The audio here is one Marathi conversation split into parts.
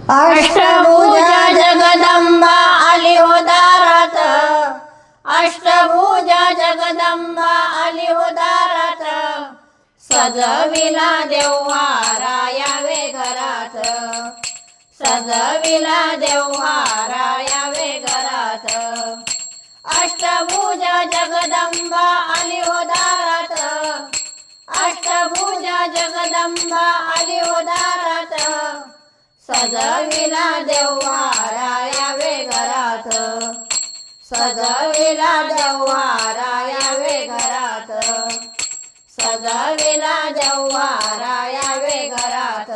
अष्टभुजा जगदंबा आली हो दारात, अष्टभुजा जगदंबा आली हो दारात, सजविला देव्हारा यावे घरात, सजविला देव्हारा यावे घरात, अष्टभुजा जगदंबा आली हो दारात, अष्टभुजा जगदंबा आली हो दारात, सजविला देव्हारा यावे घरात, सजविला देव्हारा यावे घरात, सजविला देव्हारा यावे घरात,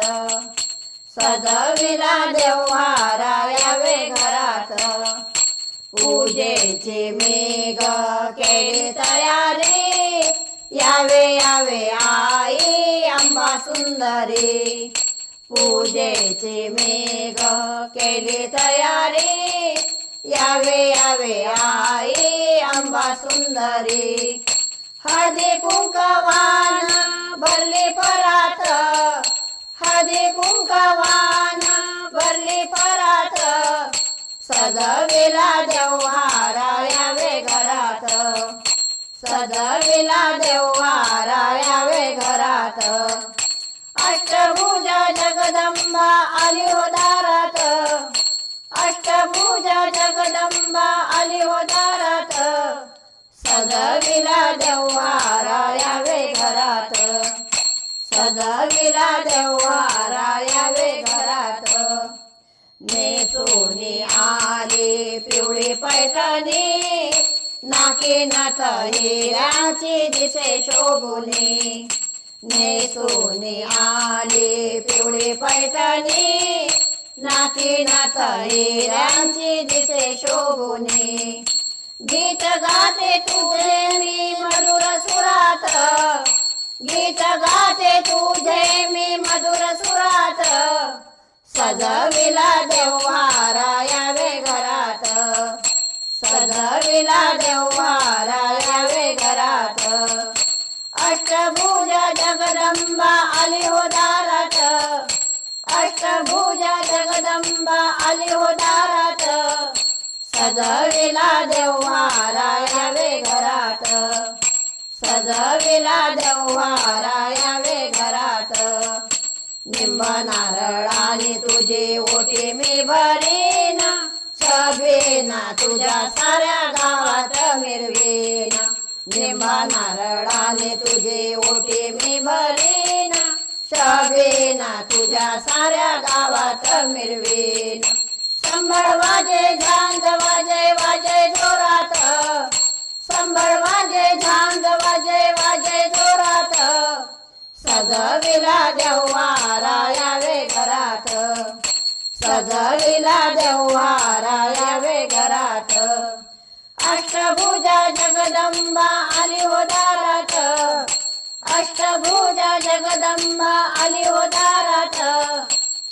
सजविला देव्हारा यावे घरात, पूजेची मेघ केली तयारी, यावे यावे आई अंबा सुंदरी, पूजेची मेघ केली तयारी, यावे यावे आई अंबा सुंदरी, हळदी कुंकवान भरली परात, हळदी कुंकवान भरली परात, सजविला देव्हारा यावे घरात, सजविला देव्हारा यावे घरात, अष्टभुजा जगदंबा आली हो दारात, अष्टभुजा जगदंबा आली हो दारात, सजविला देव्हारा यावे घरात, सजविला देव्हारा यावे घरात, नेसोनी आली पिवळी पैठणी, नाकी नाथ हिऱ्याची दिसे शोभुनी, नेसोनी आली पिवळी पैठणी, नाकी नाथ हिऱ्याची दिसे शोभुनी, गीत गाते तुझे मी मधुर सुरात, गीत गाते तुझे मी मधुर सुरात, सजविला देव्हारा यावे घरात, सजविला देव्हारा यावे घरात, अष्टभुजा जगदंबा आली हो दारात, अष्टभुजा जगदंबा आली हो दारात, सजविला देव्हारा यावे घरात, सजविला देव्हारा यावे घरात, निंब नारळाने तुझी ओटी मी भरीन, छबीना तुझ्या साऱ्या गावात मिरवीन, निंब नारळाने तुझी ओटी मी भरीन, छबीना तुझ्या साऱ्या गावात मिरवीन, संबळ वाजे झांज वाजे वाजे जोरात, संबळ वाजे झांज वाजे वाजे जोरात, सजविला देव्हारा यावे घरात, सजविला देव्हारा यावे घरात, अष्टभुजा जगदंबा आली हो दारात, अष्टभुजा जगदंबा आली हो दारात,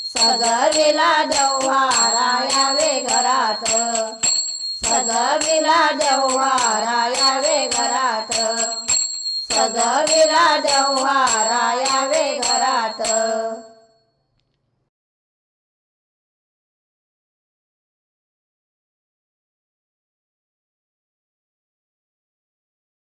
सजविला देव्हारा यावे घरात, सजविला देव्हारा यावे घरात, सजविला देव्हारा यावे घरात.